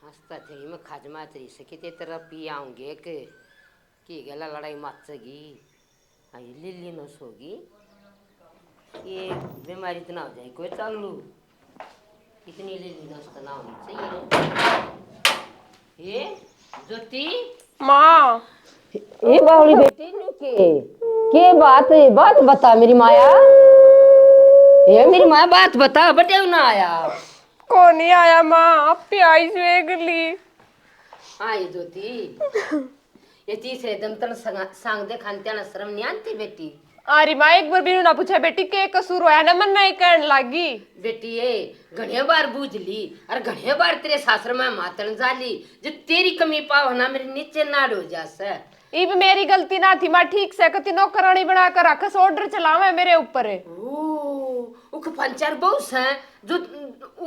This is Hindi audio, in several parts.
हंसता थे मैं खाजमा तरी से किते तरह पी आऊंगे कि गला लड़ाई मचगी आई लिल्ली न सोगी ये बीमारी इतना हो जाए कोई चालू इतनी लिल्ली नस्त ना होनी चाहिए ये ज्योति माँ। ये बावली बेटी नु के बात बता मेरी माया ये मेरी माया बात बता बटे ना आया कौन नहीं आया माँ, अब भी आई स्वेगली। आई ज्योति ये तीसरे दम तन सांग दे खानत्या ना शर्म नहीं आती बेटी अरे माँ एक बार भी ना पूछा बेटी के कसूर होया ना मन नहीं कहने लागी बेटी ये घणे बार बूझ ली और घणे बार तेरे सासर में मातन जाली जो तेरी कमी पाव ना मेरे नीचे नाड़ हो जास ये भी मेरी गलती ना थी माँ, ठीक से कति नौकरानी बना कर रखस ऑर्डर चलावे मेरे ऊपर। उख पंचर बहुत है जो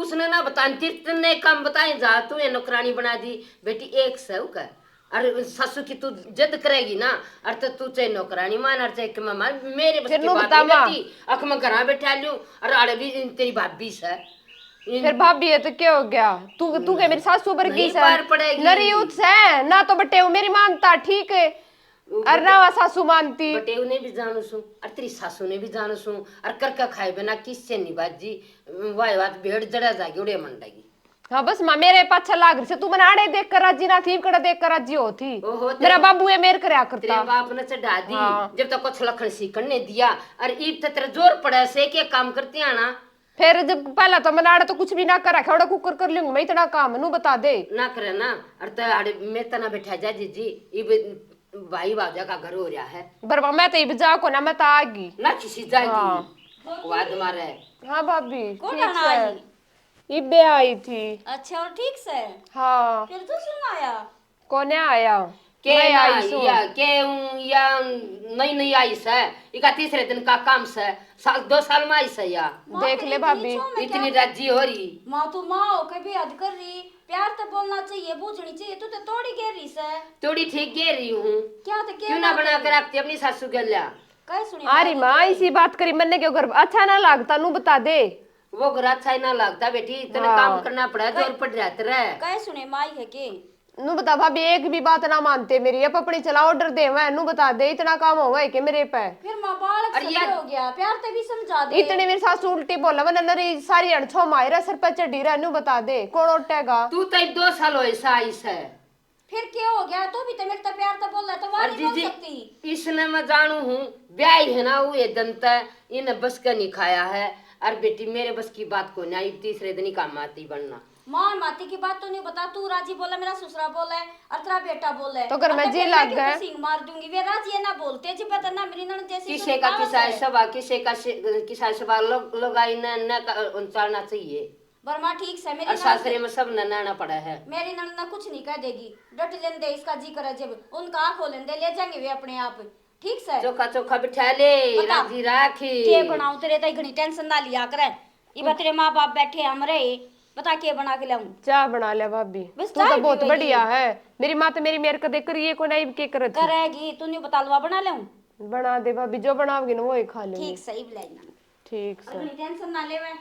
उसने ना बताती ने काम बताए जा तू ये नौकरानी बना दी बेटी एक सौ का अरे ससु की तू जिद करेगी ना अरे तो तू चाहे नौकरानी मान और चाहे कि मामा मेरे बस की बात नहीं बेटी अख मैं घर बैठा लूं और अरे भी तेरी भाभी से फिर भाभी है तो क्या हो गया, तू तू के मेरी सासू पर की नरियूत से ना तो बटे मेरी मानता ठीक है और ना वा सासू मानती बटे उन्हें भी जानू सू और तेरी सासू ने भी जानू सू और करका खाए बिना किससे नहीं बाजी वाह बात भेड़ जड़ा जागी उड़े मंडेगी। हाँ बस माँ मेरे पाछा लाग रही से तू मैंने आड़े देख कर राजी ना थी कड़ा देख कर राजी होती मेरा बाबू है मेरे करया करता तेरे बाप ने चढ़ा दी जब तक कुछ लखन सीखने ने दिया और ईब तेरा जोर पड़ा से क्या काम करते हैं ना फिर जब पहला तो मैंने आड़े तो कुछ भी ना करा खड़ा कुकर कर लूंगी मैं इतना काम नू बता दे ना करे ना और तो आड़े मैं तना बैठा जा जी ईब भाई बाजा का घर हो रहा है बरबा मैं तो ईब जा को ना मैं तो आगी ना किसी जाएगी वाद मारे। हाँ भाभी ठीक है इबे आई थी। अच्छा और ठीक से हाँ फिर तो सुन आया कौन आया के आई या के या नहीं आई से इका तीसरे दिन का काम से साल 2 साल में आई से या देख ले भाभी इतनी राजी हो रही माँ तू माँ हो कभी हद कर रही प्यार तो बोलना चाहिए बूझनी चाहिए तू तो तोड़ी गे रही से तोड़ी ठीक गे रही हूँ क्या तो क्यों ना बना कर रखती अपनी सासू गल्या कह सुनी अरे माँ इसी बात करी मन क्यों घर अच्छा ना लगता नू बता दे वो घर अच्छा ही ना लगता बेटी इतना काम करना पड़ा जोर पड़ जाते रहे कह सुने माई है के नू बता भाभी एक भी बात ना मानते मेरी अब अपनी चला ऑर्डर दे मैं नू बता दे इतना काम होगा कि मेरे पे फिर माँ बालक से हो गया प्यार तो भी समझा दे इतने मेरे सास उल्टी बोला मैंने नरी सारी अणछो मायरा सर पे चढ़ी रहा नू बता दे कौन उठेगा तू तो 2 साल हो ऐसा आइस है फिर क्या हो गया तू भी तो मेरे तो प्यार तो बोल रहा तो वहां नहीं बोल सकती इसने मैं जानू हूँ ब्याह है ना वो ये दंता इन्हें बस का नहीं खाया है और बेटी मेरे बस की बात को नहीं तीसरे दिन ही काम आती बनना माँ माती की बात तो नहीं बता तू राजी बोला मेरा ससुरा बोला है और तेरा बेटा बोला है तो अगर मैं जी लग गए सिंग मार दूंगी वे राजी है ना बोलते जी पता ना मेरी ननद जैसी किसे का किसा सभा किसे का किसा सभा लोग आई न चलना चाहिए बर्मा ठीक से मेरी सासरे में सब ननाना पड़ा है मेरी ननद ना कुछ नहीं कह देगी डट लेन दे इसका जी करे जब उनका आँख खोलन दे ले जाएंगे वे अपने आप ठीक से चोखा चोखा बिठा ले राजी राखी के बनाऊं तेरे तो घनी टेंशन ना लिया करे ये तेरे माँ बाप बैठे हमरे बता के बना के लाऊं चाय बना ले भाभी तू तो बहुत बढ़िया है मेरी माँ तो मेरी को देख रही है कोई नहीं के करेगी तू नहीं बता लवा बना ले बना दे भाभी जो बनाओगी ना वो ही खा लेंगे ठीक सही बुलाइना ठीक से टेंशन ना ले मैं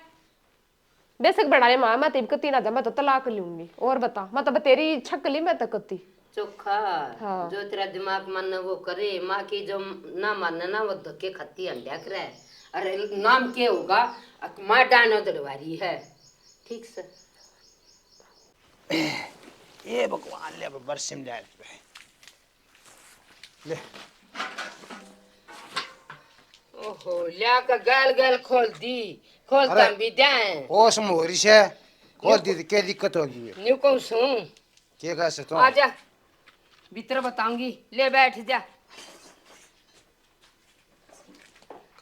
बेशक बना ले माँ मैं तो कती ना जा मैं तो तलाक लूंगी और बता मतलब तेरी छकली मैं तो कती चोखा हाँ। जो तेरा दिमाग मन वो करे माँ की जो ना मानना ना वो धक्के खाती अंडा करे अरे नाम क्या होगा माँ डानो दरबारी है ठीक से ये भगवान ले बरसिम जाए ले ओहो लिया का गाल गाल खोल दम भी जाए होश मोरी से खोल दी क्या दिक्कत होगी न्यू कौन सुन क्या कह सकता हूँ आजा भीतर बताऊंगी ले बैठ जा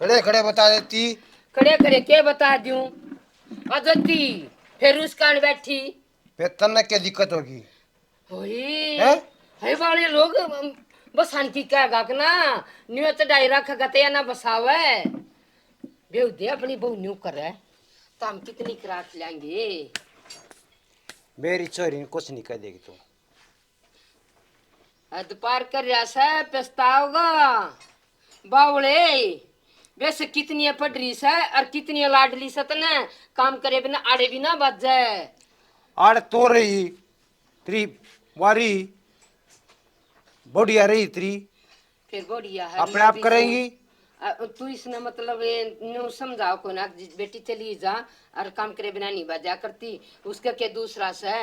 खड़े खड़े बता देती खड़े खड़े क्या बता दूं अजती फिर उसका बैठी फिर तन्ने क्या दिक्कत होगी है वाले लोग बसान की कहेगा कि ना न्यू चढ़ाई रखेगा तो ना बसावे बेउ दे अपनी बहु न्यू करे तो हम कितनी करात लेंगे मेरी चोरी कुछ नहीं कह देगी तू हद पार कर रहा से पछताओगा बावले वैसे कितनी पढ़ रही से और कितनी लाडली से तने काम करे बिना आड़े भी ना बच जाए आड़ तो रही तेरी वारी बढ़िया रही तेरी फिर बढ़िया है अपने आप करेंगी। तू इसने मतलब न्यू समझाओ को ना बेटी चली जा और काम करे बिना नहीं बजा करती उसका क्या दूसरा से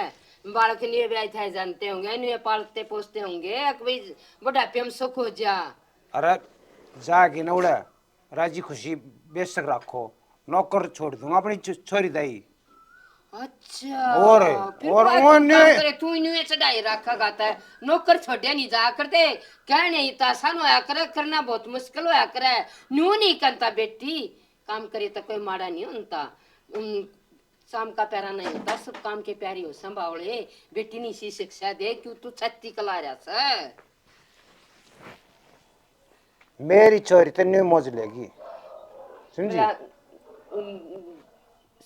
बालक के लिए भी थे जानते होंगे न्यू पालते पोसते होंगे भाई बुढ़ापे हम सुख हो जा। अरे जाके ना उड़ा राजी खुशी बेशक रखो नौकर छोड़ दूंगा अपनी छोरी दाई। अच्छा और फिर उन्हें तू इन्हें चढ़ाई रखा गाता है नौकर छोड़े नहीं जा करते क्या नहीं तासान होया करे करना बहुत मुश्किल होया करे न्यू नहीं करता बेटी काम करे तो कोई माड़ा नहीं होता शाम का प्यारा नहीं होता सब काम के प्यारी हो संभावले बेटी नहीं सी शिक्षा दे क्यों तू छत्ती कला रहा से मेरी छोरी तो न्यू मौज लेगी समझी।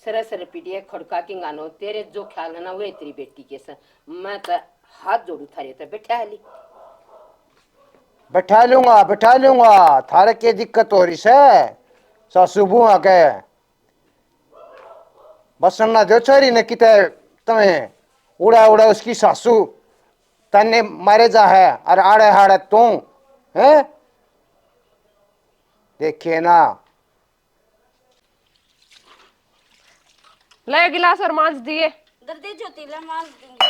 सर सर पीटिए खड़का के गानो तेरे जो ख्याल है ना वो तेरी बेटी के साथ मैं तो हाथ जोड़ू थारे तो बैठा लूंगा थारे के दिक्कत हो रही से सासू बुआ के बसन ना दो छोरी ने किते तुम्हें उड़ा उड़ा उसकी सासू तन्ने मारे जा है और आड़े हाड़े तू है देखिए ना ले गिलास और मांझ दिए दर्दे ज्योति ले मार दूंगी।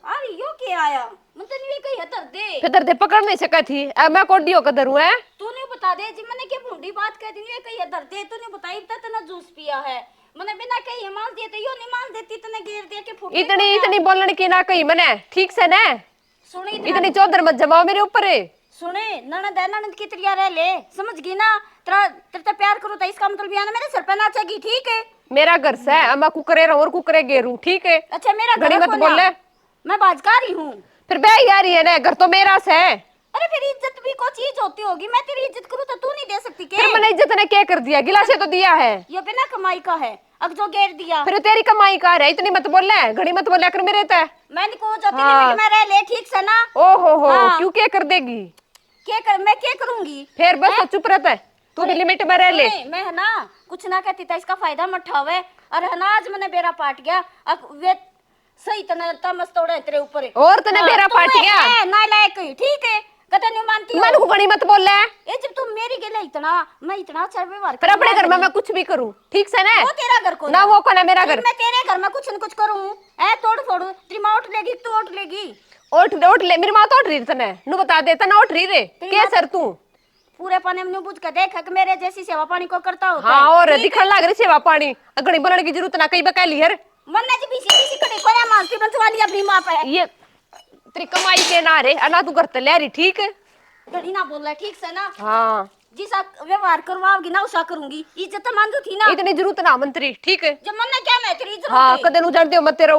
अरे यो क्या आया मतलब ये कही है दर्दे फिर दर्दे पकड़ नहीं सका थी अब मैं कोडियो कदर हूं है तूने बता दे जी मैंने क्या भूंडी बात कह दी ये कही है दर्दे तूने बताई इतना जूस पिया है मैंने बिना कही मान दिए तो यो नहीं मान देती तूने घेर दिया के फुट इतनी इतनी बोलने की ना कही मैंने ठीक से ना सुनी इतनी चौधर मत जमाओ मेरे ऊपर सुने ननद है ननद की तरिया रह ले समझ गई ना तेरा तेरे प्यार करो तो इसका मतलब ये ना मेरे सर पे नाचेगी ठीक है मेरा घर से है मैं कुकरे रहूं और कुकरे गेरू ठीक है अच्छा मेरा घड़ी मत बोले मैं बाजकारी हूँ फिर बे यार ये ना घर तो मेरा से है अरे फिर इज्जत भी कोई चीज होती होगी मैं तेरी इज्जत करूँ तो तू नहीं दे सकती फिर के मैंने इज्जत ने क्या कर दिया गिलासे तो दिया है ये बिना कमाई का है अब जो घेर दिया फिर तेरी कमाई का है इतनी मत बोले घड़ी मत बोले कर मेरे तो मैंने को जाती लिमिट में रह ले ठीक से ना ओ हो हाँ। क्यों क्या कर देगी क्या कर मैं क्या करूंगी फिर बस चुप रहता है तू भी लिमिट में रह ले मैं है ना कुछ ना कहती था इसका फायदा मत उठावे और है ना आज मैंने बेरा पाट गया अब वे सही तना तमस तोड़े तेरे ऊपर और तने बेरा पाट गया ना लायक ठीक है कते नहीं मानती मन को घड़ी मत बोल ये जब तुम मेरी गेले इतना मैं इतना अच्छा व्यवहार फिर अपने घर में मैं कुछ भी करूं ठीक से ना वो तेरा घर को ना वो को ना मेरा घर मैं तेरे घर में कुछ न कुछ करूं ए तोड़ फोड़ तेरी मां उठ लेगी तू उठ लेगी उठ ले मेरी मां तो उठ रही तने नु बता दे तना उठ रही रे क्या सर तू पूरे पानी में बुझ के देख कि मेरे जैसी सेवा पानी को करता होता हां और दिखण लाग रही सेवा पानी अगणी बनने की जरूरत ना कई बकाली हर मन ने जी बीसी कड़े कोया मानती बंसवाली अपनी मां पे ये तेरी कमाई के ना रे अना तू घर ले रही ठीक है घड़ी ना बोल रहा ठीक से ना हां जिसा व्यवहार करवाओगी ना उसा करूंगी इज्जत मान दो थी ना इतनी जरूरत ना मंत्री ठीक है जब मन ने क्या मैं तेरी इज्जत हां कदे नु जानते हो मत तेरा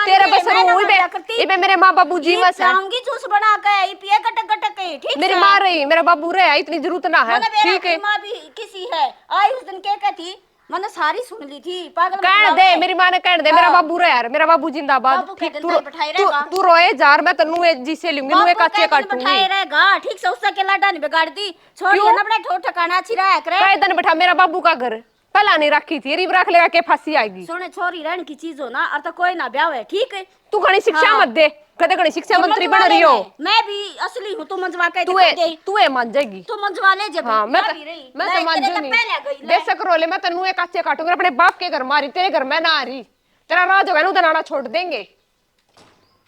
तेरा बस इबे मेरे मां बाबू जीवा से आऊंगी जूस बना के ये पिए गटक गटक के ठीक मेरी मां रही मेरा बाबू रहे इतनी जरूरत ना है ठीक है मां भी किसी है आई उस दिन क्या कहती मैंने सारी सुन ली थी पागल कहने दे मेरी मां ने कहने दे मेरा बाबू रहे यार मेरा बाबू जिंदाबाद बाबू ठीक कहते हैं, बैठाई रहेगा। तू रोए जार मैं तन्नू जी से लूंगी नु एक अच्छे काटूंगी बैठाए रहेगा ठीक से उसका के लाडा नहीं बिगाड़ दी छोड़ ये ना अपने ठोठ ठिकाना अच्छी रहा करे काय दिन बैठा मेरा बाबू का घर पहला नहीं रखी थी रीब रख लेगा के फांसी आएगी सोने छोरी रहने की चीज हो ना और तो कोई ना ब्याह है ठीक है तू घणी शिक्षा मत दे कदे घणी शिक्षा मंत्री बन रही हो मैं भी असली हूं तू मंजवा के तू ए मान जाएगी तू मंजवा ले जब हां मैं तो मान जू नहीं बेशक रोले मैं तन्नू एक अच्छे काटूंगी अपने बाप के घर मारी तेरे घर में ना आ रही तेरा राज होगा नु दनाना छोड़ देंगे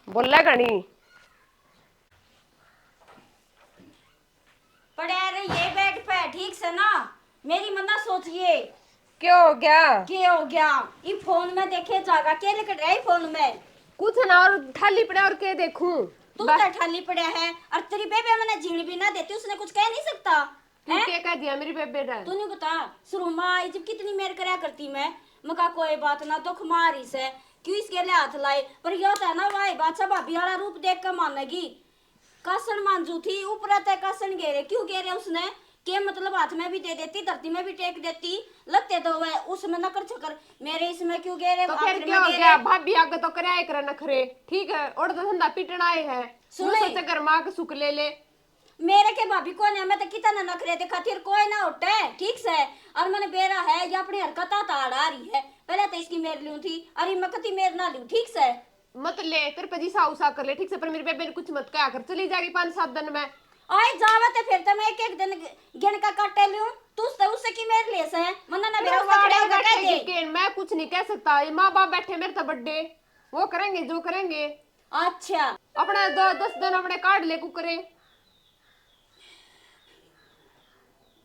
बोला घणी पड़े रे ये बेड पे ठीक से ना मेरी मन्ना सोचिए क्या हो गया क्या हो गया ये फोन में देखे जागा के लिख रहा है फोन में कुछ ना और थाली पड़े और के देखूं तू तो ठाली पड़ा है और तेरी बेबे मैंने जीण भी ना देती उसने कुछ कह नहीं सकता तू क्या कह दिया मेरी बेबे ने तूने बता शुरू में जब कितनी मेर करया करती मैं कहा कोई बात ना दुख मारी से क्यों इसके लिए हाथ लाए पर यह था ना भाई बादशाह भाभी वाला रूप देख कर मानेगी कासन मांजू थी ऊपर आता कासन घेरे क्यों घेरे उसने के मतलब हाथ में भी दे देती धरती में भी टेक देती लगते तो वह उसमें न कर चकर मेरे इसमें क्यों घेरे तो फिर क्या हो गया भाभी आगे तो कराए करे नखरे ठीक है और तो धंधा पीटना है सुन सोचे घर मां के सुख ले ले मेरे के भाभी कौन है मैं तो कितना नखरे थे खातिर कोई ना उठे ठीक से और मैंने बेरा है या अपनी हरकत ताड़ आ रही है पहले तो इसकी मेर लूं थी अरे मैं कती मेर ना लूं ठीक से मत ले, तेरे पे जी साउसा कर ले ठीक से, पर मेरी बेबे ने कुछ मत कहा कर, चली जाएगी 5-7 दिन में। आए जावे ते फिर तो मैं एक दिन गिन का काटे लूं, तू उससे की मेरे लिए से मन्ना ना मेरा खड़े होकर कह दे के मैं कुछ नहीं कह सकता, ये माँ बाप बैठे मेरे तो बर्थडे, वो करेंगे जो करेंगे। अच्छा अपना 10 दिन अपने कार्ड ले कुकरे,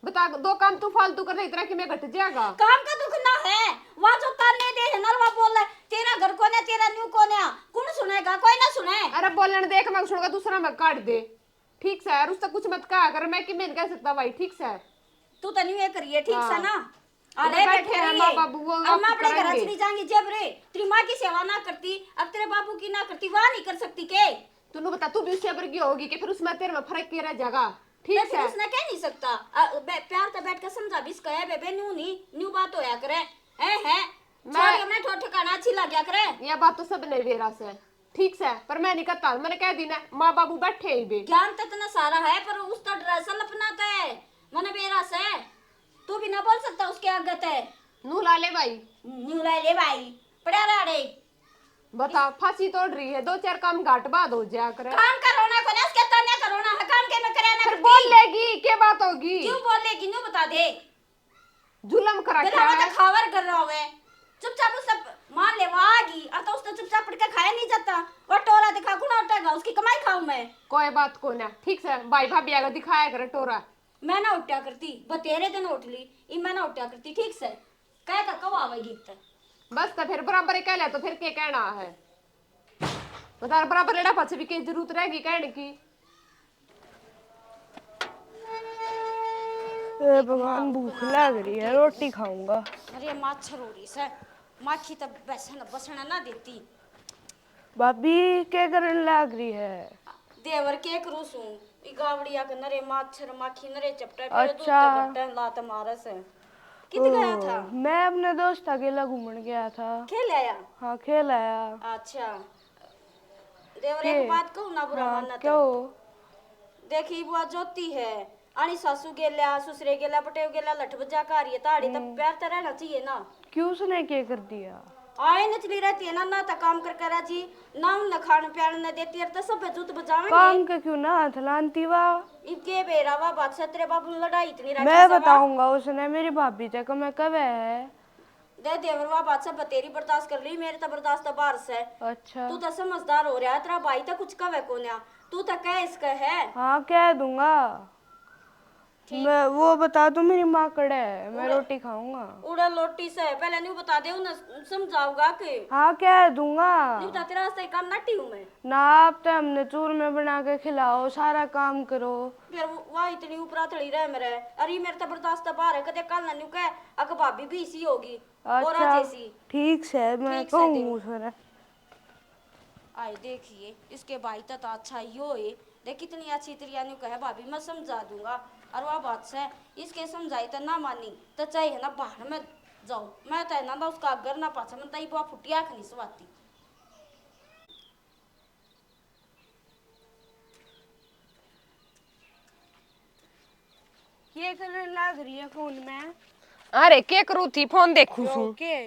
बता 2 काम तू फालतू कर रही तरह कि मैं घट जाएगा। काम का दुख ना है, वहाँ जो ताने दे है नरवा बोल रहा है, तेरा घर कौन है, तेरा न्यू कौन है, कौन सुनेगा, कोई ना सुने। अरे बोलने देख, मैं सुनूंगा दूसरा मैं काट दे ठीक से, और उससे कुछ मत कहा कर, मैं कि मैं कह सकता भाई ठीक से, तू तो नहीं करिए ठीक से ना। अरे बैठे हैं माँ बाबू, वो अब मैं अपने घर चली जाऊंगी जब रे तेरी माँ की सेवा ना करती, अब तेरे बाबू की ना करती, वहाँ नहीं कर सकती के। तूने बता, तू भी उससे वर्गी होगी कि फिर उसमें तेरे में फर्क क्या रह जाएगा ठीक है। उसने कह नहीं सकता, प्यार से बैठ कर समझा भी इसका है बेबे, न्यू नहीं न्यू बात होया करे है छोड़ हमने ठोठ ठिकाना अच्छी लग गया करे। ये बात तो सब ने वेरा से ठीक से, पर मैं नहीं करता, मैंने कह दी ना माँ बाबू बैठे ही बे, ज्ञान तो इतना सारा है पर उसका ड्रेस अपनाता है मने बेरा से, तू भी ना बोल सकता उसके आगे ते नू ला ले भाई, न्यू ले भाई पड़ा राड़े। बता फांसी तोड़ रही है, 2-4 काम घाट बाद हो जाया करे। काम करो ना को उसके तने करो ना, काम के में करे ना फिर बोल लेगी क्या बात होगी, क्यों बोलेगी न्यू बता दे, जुलम करा क्या दिला है? तो खावर कर रहा है चुपचाप उस सब मान ले वागी, अब तो उसने चुपचाप पड़ के खाया नहीं जाता, वो टोरा दिखा गुना उठेगा, उसकी कमाई खाऊं मैं। कोई बात को ना ठीक से, भाई भाभी आगे दिखाया करे टोरा, मैं ना उठा करती बतेरे दिन उठ ली, ई मैं ना उठा करती ठीक से, कह कर कब आवेगी तक बस तो फिर बराबर ही कह ले, तो फिर क्या कहना है, बता बराबर लेना पाछे भी क्या जरूरत रहेगी कहने की। भगवान भूख लग रही है, रोटी खाऊंगा। अरे मच्छर उड़ी से माखी तब बसना ना देती। भाभी क्या करने लग रही है? देवर के करू सू ई गावड़िया के नरे मच्छर माखी नरे चपटा अच्छा। लात मारस है। किधर गया था? मैं अपने दोस्त अकेला घूमने गया था। खेल आया? हाँ खेल आया। अच्छा देवर एक बात कहूँ ना बुरा मानना तो। क्यों? देखी बुआ जोती है आनी सासू गेल्या ससुरे गेल्या पटेव गेल्या लठ बजा कारी ताड़ी तब प्यार तो रहना चाहिए ना। क्यों उसने क्या कर दिया? आए नचली रहती है ना तो काम कर कर जी ना उन खान प्यान न देती है तो सब जूत बजावेंगे। काम के क्यों ना हाथ लानती वा? इनके बेरावा बादशाह तेरे बाबू ने लड़ाई इतनी रखी मैं बताऊंगा उसने मेरी भाभी तक मैं कब है। दे देवरवा बादशाह बतेरी बर्दाश्त कर ली मेरे तो बर्दाश्त तो बाहर से। अच्छा तू तो समझदार हो रहा है तेरा भाई तो कुछ कवे कोन्या तू तो कह इसका है। हाँ कह दूंगा। मैं वो बता दो मेरी माँ कड़े है मैं रोटी खाऊंगा। उड़ा लोटी से पहले नहीं बता दे उन्हें समझाऊंगा कि। हाँ कह दूंगा। नहीं बता तेरा से काम नटी हूँ मैं ना आप तो हमने चूर में बना के खिलाओ सारा काम करो। फिर वह इतनी ऊपरा थड़ी रहे मेरे अरे मेरे तो बर्दाश्त तो बाहर है कदे कल ना न्यू कह अक भाभी भी इसी होगी और जैसी। ठीक से मैं ठीक से कहूँ सर। आए देखिए इसके भाई तो अच्छा यो है देख कितनी अच्छी तरिया न्यू कहे भाभी मैं समझा दूंगा और वह बात से इसके समझाई तो ना मानी तो चाहिए ना बाहर में जाओ मैं तो ना उसका अगर ना पाछा मैं तई बुआ फुटिया खनी स्वाती। ये करने लग रही है फोन में। अरे के करू थी फोन देखू सू के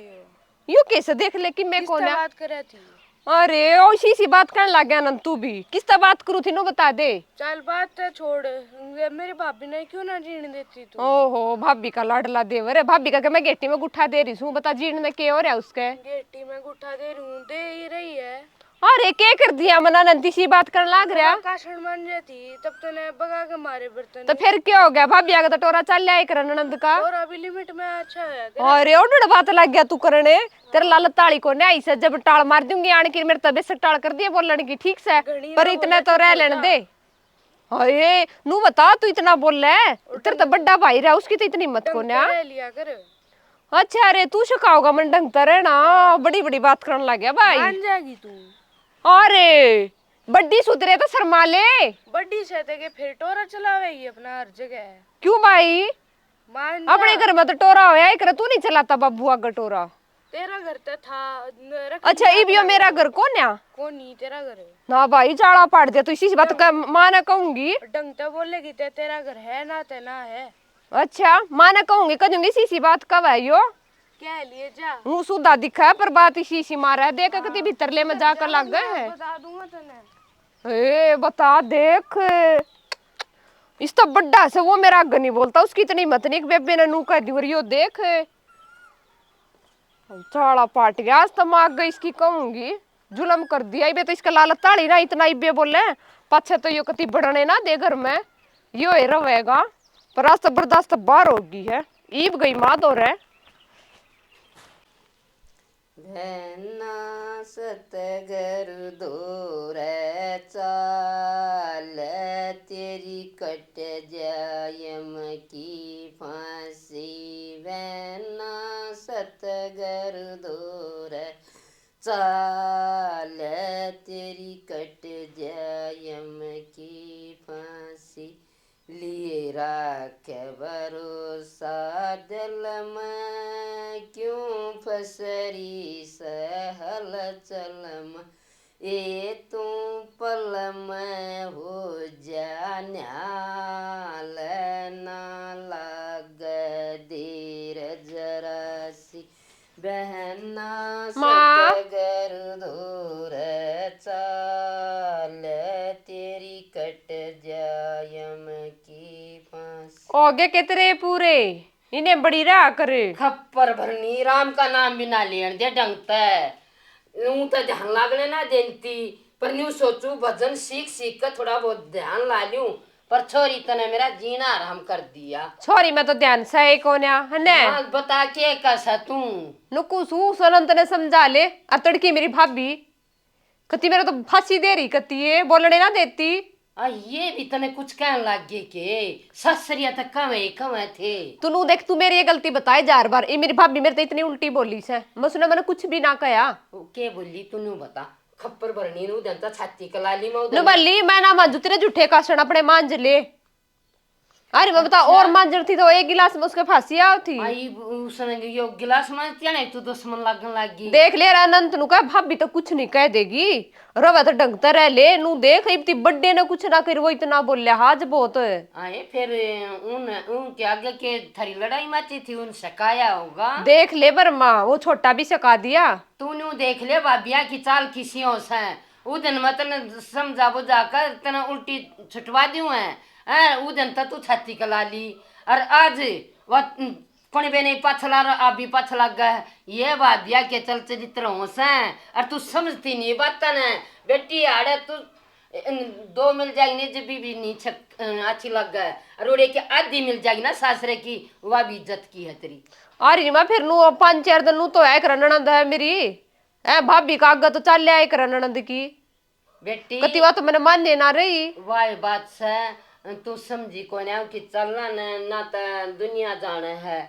यू कैसे देख ले कि मैं कौन है। बात कर रही थी। अरे ऐसी सी बात करने लग गया ना तू भी किस तरह बात करू थी नो बता दे। चल बात तो छोड़ मेरी भाभी ने क्यों ना जीने देती तू। ओहो भाभी का लाडला देवर है भाभी का मैं गेटी में गुठा दे रही हूँ बता जीण में के हो रहा है उसके। गेटी में गुठा दे रही हूँ दे ही रही है। अरे के कर दिया मना नंदी सी बात करने लग रहा। काशण बन जाती तब तो ने बगा के मारे बर्तन। तो फिर क्या हो गया भाभी आगे तो टोरा चल लिया कर ननद का। और अभी लिमिट में अच्छा है। अरे ओडड़ बात लग गया तू करने तेरे लाल ताली को नहीं से जब टाल मार दूंगी आने की मेरे तबे से टाल कर दिए बोलने की ठीक से पर इतने तो रह लेने दे। अरे नू बता तू इतना बोल रहा तेरे तो बड़ा भाई रहा उसकी तो इतनी हिम्मत को ना लिया कर। अच्छा अरे तू सिखाओगा मन ढंग तरह ना बड़ी बड़ी बात करने लग गया भाई। मान जाएगी तू। अरे बड्डी सुधरे तो शर्मा ले बड्डी सहते के फिर टोरा चलावेगी अपना हर जगह। क्यों भाई मान अपने घर में तो टोरा होया एक तू नहीं चलाता बाबू आगे टोरा। तेरा घर तो था। अच्छा इबियो मेरा घर कौन है कौन नहीं तेरा घर है ना भाई जाड़ा पाड़ दिया तो इसी बात का माँ ना कहूंगी। ढंग तो बोलेगी तेरा घर है ना ते ना है। अच्छा माँ ना कहूंगी कहूंगी इसी बात कब है यो क्या लिए जा मुंह सुधा दिखा है पर बात इसी इसी मारा है। देख कति भीतर ले में जाकर लग गए हैं। बता दूंगा तने ए बता देख इस तो बड्डा से वो मेरा आगे नहीं बोलता, उसकी इतनी हिम्मत नहीं कि बेबे ने नू कह दी। और यो देख चाड़ा पाट गया। आज तो मैं आगे इसकी कहूंगी जुलम कर दिया इबे तो इसका लाल ताड़ी ना इतना इबे बोले पाछे तो यो कति बढ़ने ना दे घर में यो ही रहेगा। पर आज तो बर्दाश्त बाहर होगी है ईब गई माँ दो रे भैना सतगर दूर चाल तेरी कट जायम की फांसी। भैना सतगर दूर चाल तेरी कट जायम की फांसी। लिए राख भरोसा दिल में क्यों फसरी सहल चलम। ए तू पल में हो जान्याल ना लाग देर जरा सी। बहना सतगर दूर चाल तेरी कट जायम की फांसी। ओगे कितरे पूरे इन्हें बड़ी रहा करे खप्पर भरनी राम का नाम भी ना लेन दे डंगता यूं तो ध्यान लागने ना देती पर न्यू सोचू भजन सीख सीख कर थोड़ा बहुत ध्यान ला लूं। पर छोरी तने मेरा जीना आराम कर दिया। छोरी मैं तो ध्यान से ही कोन्या हने हाँ, बता के कैसा तू नुकु सु सनंत ने समझा ले और तड़की मेरी भाभी कती मेरे तो फांसी दे रही कती है बोलने ना देती। ये भी तने कुछ कहने लग गए के ससरिया तक कमे थे। तू देख तू मेरी ये गलती बताए जार बार ये मेरी भाभी मेरे तो इतनी उल्टी बोली से मैं मैंने कुछ भी ना कहा। के बोली तू बता खप्पर भरनी नु जनता छाती कलाली में न बल्ली मैं ना मांजू तेरे झूठे कासन अपने मांज ले। अरे मैं बता और मांजर थी तो एक गिलास में उसके फांसी आओ थी। आई उसने यो गिलास में क्या नहीं तू दुश्मन लगन लगी। देख ले अनंत नु का भाभी तो कुछ नहीं कह देगी रवा तो ढंगता रह ले नू देख इतनी बड्डे ने कुछ ना कर वो इतना बोल लिया हाज बहुत आए फिर उन के आगे के थारी लड़ाई मची थी उन सकाया होगा। देख ले बर्मा वो छोटा भी सका दिया। तूने देख ले भाभिया की चाल किसी से उ दिन मैं तने समझा बुझाकर तना उल्टी छुटवा दूं है उ दिन तू छाती कला ली और आज वह कोनी बे नहीं पछला आप भी पछला गए ये भाभिया के चल चरित्र हो से और तू समझती नहीं बात ने बेटी आड़े तू दो मिल जाएगी नहीं जब भी नहीं अच्छी लग गए और उड़े के आधी मिल जाएगी ना सासरे की वह भी इज्जत की है तेरी। अरे मैं फिर नू 5-4 दिन नू तो है कर ननद है मेरी है भाभी का आगे तो चल लिया कर ननद की बेटी कती बात तो मैंने मानने ना रही। वाह बात से तू समझी को ना कि चलना ना तो दुनिया जाने है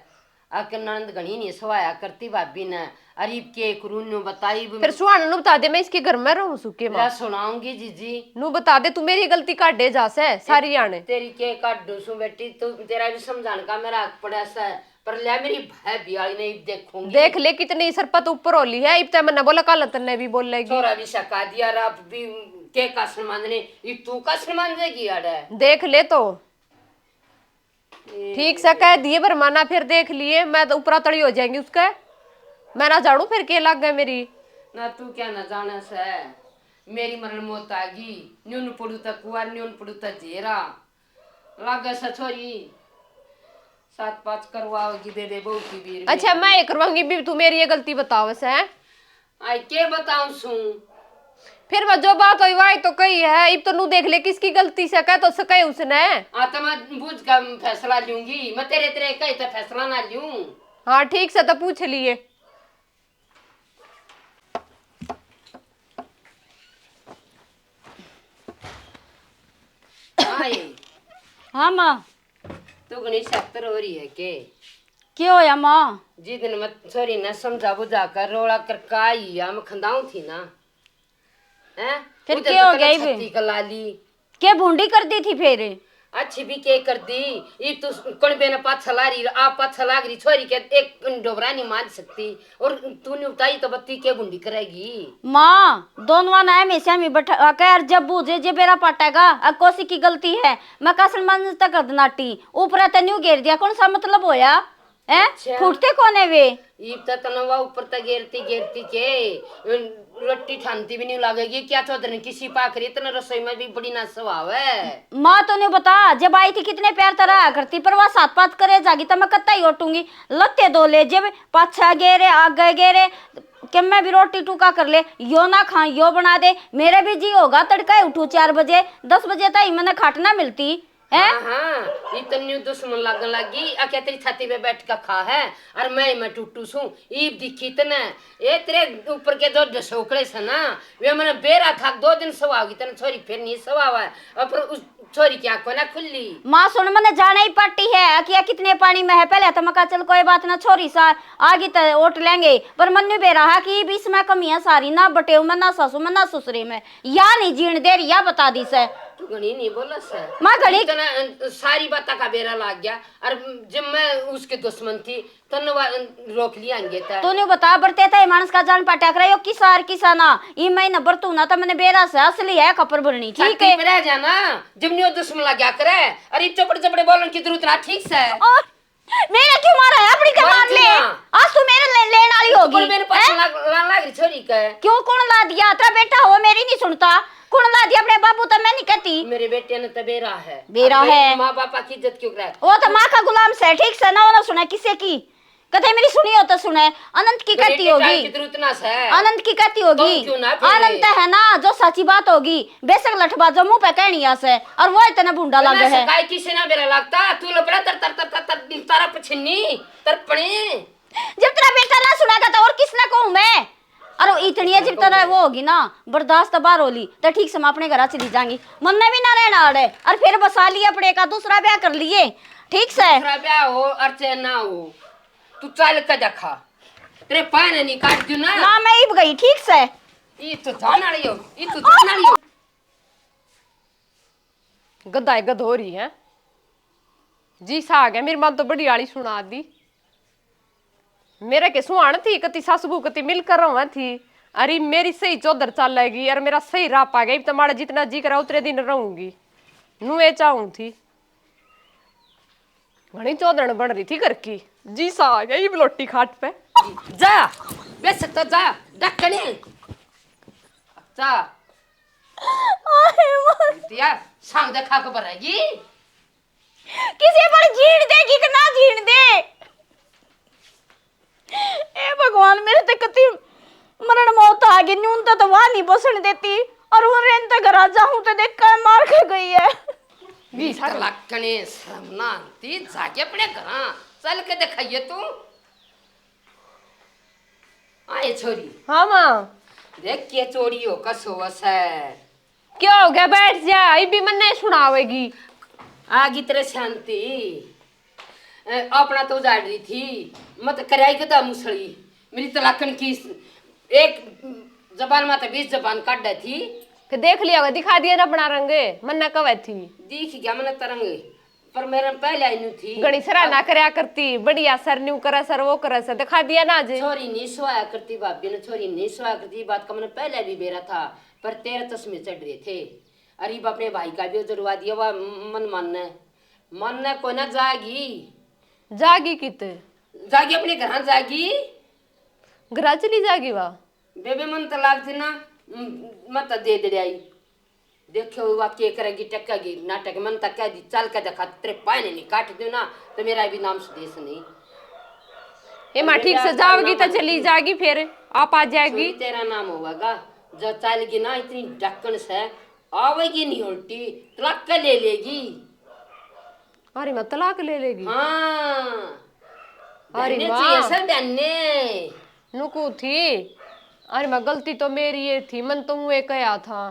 आके ननद गणी नहीं सवाया करती भाभी ने अरीब के करूँ बताई फिर सुहान नु बता दे मैं इसके घर में रहूं सुके मां सुनाऊंगी जीजी नु बता दे तू मेरी गलती काटे जा से सारी आने तेरी के काटू सु बेटी तू तेरा भी समझाने का मेरा हक पड़ा से पर ले मेरी भाभी आई नहीं देखूंगी। देख ले कितनी सरपत ऊपर होली है इब तक मैंने बोला कल तन्ने भी बोलेगी छोरा भी सका दिया आप भी के का सम्मानने ये तू का सम्मान देगी अड़े देख ले तो ठीक से कह दिए बरमाना फिर देख लिए मैं तो ऊपरा तड़ी हो जाएंगी उसका मैं ना जाड़ू फिर के लग गए मेरी ना तू क्या न जाने से मेरी मरण मौत आगी न्यून पड़ू तक कुआर न्यून पड़ू तक जेरा लागे से छोरी 7-5 करवाओगी दे दे बहू की बीर। अच्छा मैं ये करवाऊंगी भी तू मेरी ये गलती बताओ से आई के बताऊं सू फिर मैं जो बात हुई वही तो कही है इब तो नू देख ले किसकी गलती से कह तो सके उसने तो मैं बुझ का फैसला लूंगी मैं तेरे तेरे कहीं तो फैसला ना लूं। हाँ ठीक से तो पूछ लिए। हाँ माँ तू गणी 70 हो रही है के क्यों होया माँ जी दिन मैं छोरी ने समझा बुझा कर रोड़ा कर काई हम खंदाऊ थी ना हैं फिर क्या हो गया इबे? छत्ती कलाली क्या भूंडी कर दी थी फिर अच्छी भी के कर दी ये तो कौन बेना पाछा ला रही आप पाछा लाग रही छोरी के एक डोबरा नहीं मार सकती और तूने उठाई तो बत्ती के गुंडी करेगी। माँ दोनों ना हमेशा में बैठा कर जब बूझे जे बेरा पटेगा अब कौन सी की गलती है मैं कसर मन तक नाटी ऊपर तेन्यू घेर दिया कौन सा मतलब होया हैं फूटते कौन है वे? ईब तक तनवा ऊपर तक गिरती गिरती के रोटी ठानती भी नहीं लगेगी क्या चौधरी किसी पाखरी इतना रसोई में भी बड़ी ना स्वभाव है। माँ तो ने बता जब आई थी कितने प्यार तरह करती, पर वह साथ पात करे जागी तो मैं कत्ता ही ओटूंगी। लत्ते दो ले जब पाछा गेरे आगे गेरे कि मैं भी रोटी टूका कर ले, यो ना खा यो बना दे। मेरे भी जी होगा तड़का उठू 4 बजे 10 बजे तक मैंने खाटना मिलती है। हाँ इतनी दुश्मन लगन लगी क्या तेरी छाती पे बैठ कर खा है और मैं टूटू सू ईब दिखी तने ये तेरे ऊपर के जो ढसोकड़े से ना वे मैंने बेरा खा 2 दिन सवागी तने छोरी फिर नहीं सवावा है और उस छोरी की आंखों ना खुली। माँ सुन मैंने जाना ही पट्टी है कि कितने पानी में है पहले तो मैं कहा चल कोई बात ना छोरी सा आगे तो ओट लेंगे, पर मन ने बेरा है कि बीच में कमियां सारी ना बटे में ना सासू में ना ससुरे में या नहीं जीण दे रही या बता दी से तू घनी नहीं बोला से माँ घड़ी इतना सारी बातें का बेरा लग गया और जब मैं उसके दुश्मन थी तो रोक लिया था। तूने बता बरते था मानस का जान पटक रहे हो किसार किसाना ये मैं नंबर तू ना तो मैंने बेरा से असली है कपर भरनी ठीक है रह जाना जब नहीं दुश्मन लग गया करे अरे चपड़ चपड़े बोलन की जरूरत ना ठीक से और मेरा क्यों मारा है अपनी के मार ले आज तू मेरे लेने वाली होगी मेरे पास लान लग रही छोरी का क्यों कौन ला दिया तेरा बेटा हो मेरी नहीं सुनता कौन ला दिया अपने बाबू तो मैं नहीं कहती मेरे बेटे ने तो बेरा है बेरा है माँ बापा की इज्जत क्यों करे वो तो माँ का गुलाम से ठीक से ना सुने किसी की कथे मेरी सुनी हो तो सुने अनंत की कहती होगी अनंत की कहती होगी अनंत है ना जो सच्ची बात होगी बेशक लठबा जो मुंह पे कहनी से और वो इतना बूंदा लगे है काय किसी ना बेरा लगता तू लपड़ा तर तर तर तर तारा पछनी तरपणे जब तेरा बेटा ना सुनेगा तो और किसने कहूं मैं। अरे इतनी जब तरह वो होगी ना बर्दाश्त बार होली तो ठीक से मैं अपने घर चली जाऊंगी मन में भी ना रहना अड़े और फिर बसा लिए अपने का दूसरा ब्याह कर लिए ठीक से दूसरा ब्याह हो अर्चे ना हो तू चल के देखा तेरे पान नहीं काट दूं ना मां मैं इब गई ठीक से ये तो जान वाली हो ये तो जान वाली हो गद्दा गद हो रही है जी सा आ गया मेरी मां तो बड़ी आली सुना दी मेरे के सुहान थी कति सासू कति मिलकर रहा थी अरे मेरी सही चौधर चलेगी और मेरा सही राह पा गई तुम्हारा जितना जी करा उतने दिन रहूंगी नुए चाहूं थी घनी चौधर बन रही थी घर की जी सा आ गया ये बलोटी खाट पे जा वैसे तो जा डकने जा दिया सांग देखा को बरेगी किसी पर जीण देगी कि ना जीण दे ए भगवान मेरे ते कति मरण मौत आ गई न्यून तो वहां नहीं बसने देती और वो रेन तो घर आ जाऊं तो देख कर मार के गई है बीस लखने शर्मना ती जाके अपने घर चल के दिखाइए तू आए छोरी हाँ माँ देख के चोरी हो कसोवस है क्या हो गया बैठ जा ये भी मन नहीं सुनावेगी आगी तेरे शांति अपना तो उजाड़ रही थी मत कराई गदा मुसड़ी मेरी तलाकन की एक जबान में तो 20 जबान काट दी थी कि देख लिया होगा दिखा दिया ना अपना रंगे मन न कवे थी दिख गया मैंने तरंग पर मेरे पहले आई थी गणी सरा ना करया करती बढ़िया सर न्यू करे सर वो करे सर दिखा दिया ना आज छोरी नहीं सोया करती भाभी ने छोरी नहीं सोया करती बात का मैंने पहले भी बेरा था पर 13 तस्में चढ़ रहे थे अरे अपने भाई का भी जरूरवा दिया वह मन को ना जागी किते जागी अपने घर जागी घर चली जागी वाह बेबे मन तो लागती ना मत दे दे आई देखो हुआ के करेगी टक्केगी नाटक मन तक कह दी चल के देखा तेरे पानी नहीं काट दो ना तो मेरा भी नाम सुदेश नहीं ये माँ ठीक से जाओगी तो चली जाएगी फिर आप आ जाएगी तेरा नाम होगा जो चलेगी ना इतनी ढक्कन से आवेगी नहीं उल्टी तलाक ले लेगी अरे मैं तलाक ले लेगी हाँ अरे वाह नुकू थी अरे मैं गलती तो मेरी ये थी मन तो मुँह कया था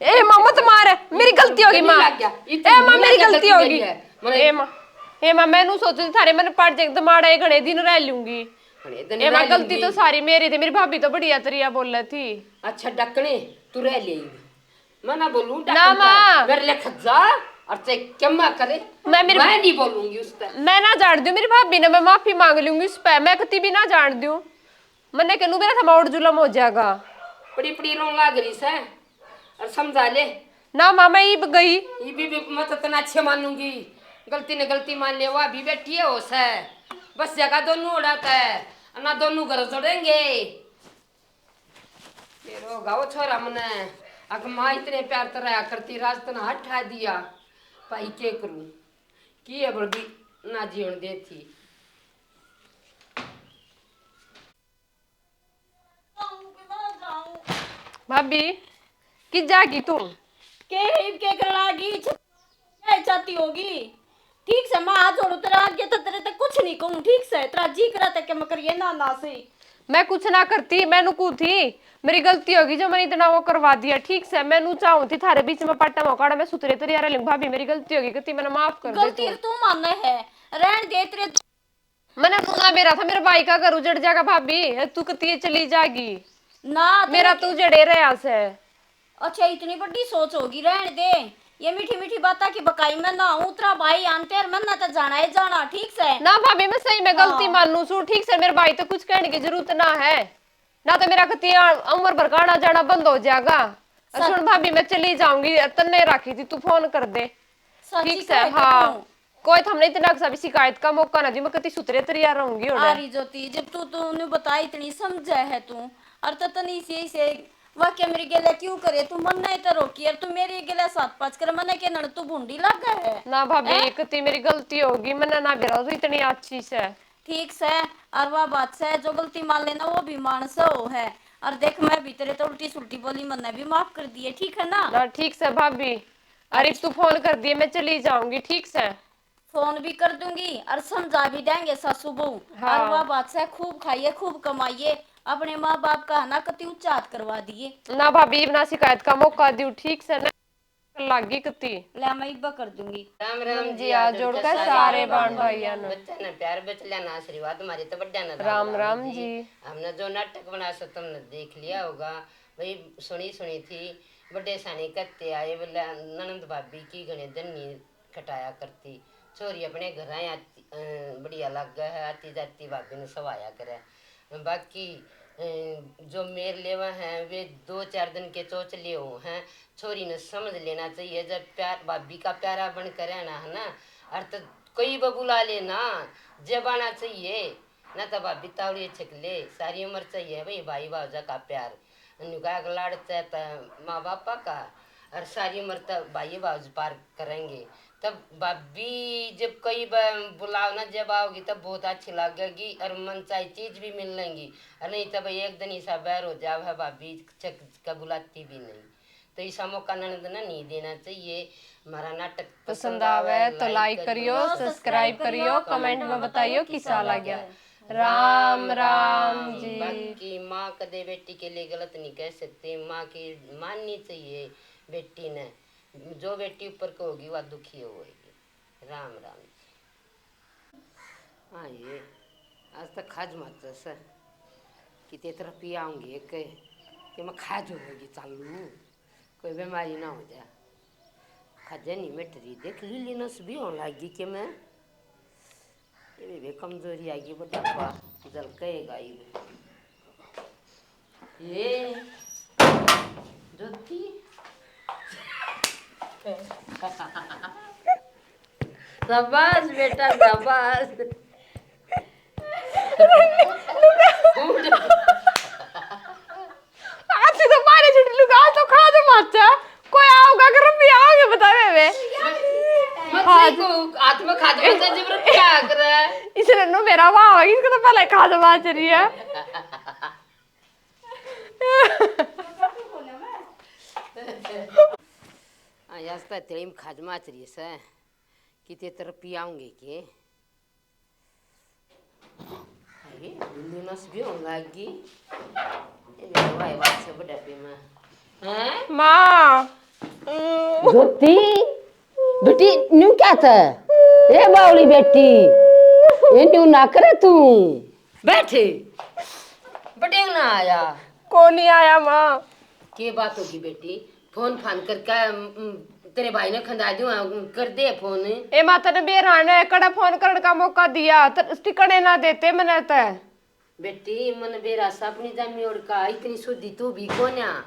ए माँ मत मार मेरी गलती होगी माँ ए माँ मेरी गलती होगी ए माँ मैंने सोची थारे मैंने पढ़ जाए दमाड़ा एक घने दिन रह लूंगी ए माँ गलती तो सारी मेरी थी मेरी भाभी तो बढ़िया तरिया बोल रही थी अच्छा डकने तू रह लेगी मैं ना बोलूं ना माँ मेरे लिए खजा और चाहे क्या करे मैं नहीं बोलूंगी उस पर मैं ना जान दूं मेरी भाभी ने मैं माफी मांग लूंगी उस पर मैं कति भी ना जान दूं मैंने कहूँ मेरा थमा और जुलम हो जाएगा बड़ी बड़ी रोन लाग रही से और समझा ले ना माँ मैं ईब गई ये भी मैं तो इतना अच्छे मानूंगी गलती ने गलती मान लिया, वो अभी बैठी है होश है, बस जगह दोनों उड़ाता है, ना दोनों घर जोड़ेंगे। ये रोगा वो छोरा मने अग माँ इतने प्यार तरह करती, राज तना हटा दिया, भाई के करूं की है बल्कि ना जीवन देती। भाभी कि जागी तू? के करागी क्या चाहती होगी? ठीक से माँ हाथ जोड़ू तेरा आगे तो तेरे तक कुछ नहीं कहूँ, ठीक से तेरा जी करा तक मैं करिए ना से। मैं कुछ ना करती, मैनू कू थी, मेरी गलती होगी जो मैंने इतना वो करवा दिया, ठीक से मैनू चाहूं थी थारे बीच में पट्टा मौका मैं सुतरे तेरी यार लिंग भाभी मेरी गलती होगी कती मैंने माफ कर दे गलती तू मानना है, रहन दे तेरे मैंने बोला मेरा था मेरे भाई का घर उजड़ जाएगा भाभी, तू कती चली जाएगी ना मेरा तू जड़े रहा से। अच्छा इतनी बड़ी सोच होगी, रहने दे ये मीठी मीठी बातें की बकाई में ना उतरा भाई आनते और मन ना तो जाना है जाना, ठीक से ना भाभी मैं सही में गलती मानू सू, ठीक से मेरे भाई तो कुछ कहने की जरूरत ना है, ना तो मेरा कती उम्र भर का आना जाना बंद हो जाएगा। सुन भाभी मैं चली जाऊंगी, तन्ने राखी थी तू फोन कर दे, ठीक से। हाँ कोई हमने इतना कभी शिकायत का मौका ना दी, मैं कती सुतरे तैयार रहूंगी। आरी ज्योति जब तूने बताई इतनी समझा है तू और तनी से वाक्य मेरी गेले क्यों करे तू मन नहीं तो रोकी यार, तू मेरी गेले 7-5 कर मने के नड़ तू भूंडी लग गए है ना भाभी कती मेरी गलती होगी, मैंने ना बिरा तो इतनी अच्छी से, ठीक से। और वह बात से जो गलती मान लेना वो भी मानस हो है, और देख मैं भी तेरे तो उल्टी सुल्टी बोली मैंने भी माफ कर दिए, ठीक है ना? ठीक से भाभी। अरे तू फोन कर दिए मैं चली जाऊंगी, ठीक से फोन भी कर दूंगी और समझा भी देंगे सासू बहू। हाँ। और वह बात से खूब खाइए खूब कमाइए, अपने माँ बाप का ना कति उच्चात करवा दिए ना भाभी ना शिकायत का मौका दियो, ठीक से ना लागी कती ले मैं इब्बा कर दूंगी। राम राम जी आ जोड़ कर सारे बाण भाइया ने बच्चा ना प्यार बचला ना आशीर्वाद हमारे तो बड्डा ना राम राम जी। हमने जो नाटक बना सो तुमने देख लिया होगा भाई, सुनी सुनी थी बड़े सानी करते आए बोला ननंद भाभी की घने धनी कटाया करती, छोरी अपने घर आती बढ़िया लग है, आती जाती भाभी ने सवाया करे, बाकी जो मेरे लेवा हैं वे 2-4 दिन के चौचले हो हैं, छोरी ने समझ लेना चाहिए जब प्यार भाभी का प्यारा बन कर रहना है ना, और तो कोई बबुला लेना जब आना चाहिए ना, तो भाभी तावड़ी छिक ले सारी उम्र चाहिए भाई भावजा का प्यार, लाड़ चाहता माँ बापा का, और सारी उम्र तक भाई भावज पार करेंगे। तब भाभी जब कई बुलाओ ना जब आओगी तब बहुत अच्छी लगेगी और मन चाहे चीज भी मिल लेंगी, और नहीं तब एक दिन ऐसा बैर हो जाओ है भाभी का बुलाती भी नहीं, तो ऐसा मौका ननद ना नहीं देना चाहिए। हमारा नाटक पसंद आवे तो लाइक करियो, सब्सक्राइब करियो, कमेंट में बताइयो किसा लगा। राम राम जी। बाकी माँ कदे बेटी के लिए गलत नहीं कह सकते, माँ की माननी चाहिए बेटी ने, जो बेटी ऊपर को होगी वह दुखी होगी। राम राम जी। हाँ ये आज तक खाज मत सर कितने तरफ पी आऊँगी कि मैं खाज होगी चालू, कोई बीमारी ना हो जाए, खाजे नहीं मिट रही, देख ली नस भी होने लगी कि मैं ये भी कमजोरी आएगी बुढ़ापा झलकेगा ये ज्योति शाबाश बेटा शाबाश। आज तो मारे छुट्टी लुगा तो खा दो माचा, कोई आओगा कर भी आओगे बतावे वे मछली को हाथ में खा दो तो जबरत क्या कर रहा है इसने नो मेरा वाह होगी, इसको तो पहले खा दो माच रही है। यास्ता तेरी खाज माच रही है कितने तरफ पी आऊंगे के अरे बिल्ली नस भी होने लगी ये भाई बात से बड़ा पे मां हैं माँ ज्योति बेटी न्यू क्या था ये बावली बेटी ये न्यू ना करे तू बैठे बटे ना आया कौन नहीं आया माँ? के बात होगी बेटी, फोन फान करके तेरे भाई ने खंदा दियो कर दे फोन। ए माता ने बेरान है कड़ा फोन करने का मौका दिया तो टिकड़े ना देते मैंने तो बेटी मन बेरा अपनी जमी ओढ़ का इतनी शुद्धि तू भी कोन्या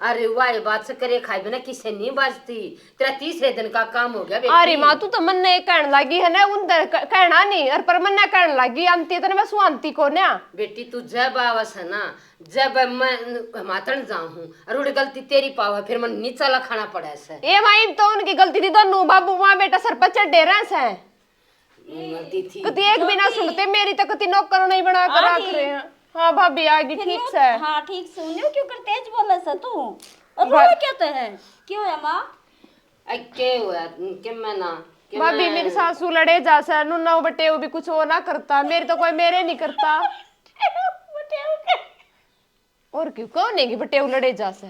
अरे वाह बात से करे खाए बिना किसे नहीं बचती। तेरा तीसरे दिन का काम हो गया बेटी। अरे माँ तू तो मन ने कहने लगी है ना उन कहना नहीं और पर मन ने कहने लगी अंती तो मैं सुनती को ना। बेटी तू जब आवस है ना जब मैं मातन जाऊं और उड़ गलती तेरी पाव है फिर मन नीचा लखाना पड़ा से। ए माई तो उनकी गलती थी दोनों बाबू माँ बेटा सर पर चढ़े रहे से गलती थी। कति एक भी ना सुनते मेरी तो कति नौकर नहीं बना कर रख रहे हैं। हाँ भाभी आ गई ठीक से। हाँ ठीक से उन्हें क्यों कर तेज बोले से तू अब रोए क्या तो है क्यों है माँ के हुआ के मैं ना के भाभी मेरी सासू लड़े जा सर नुना बटे वो भी कुछ हो ना करता मेरी तो कोई मेरे नहीं करता और क्यों कौन है कि बटे लड़े जा से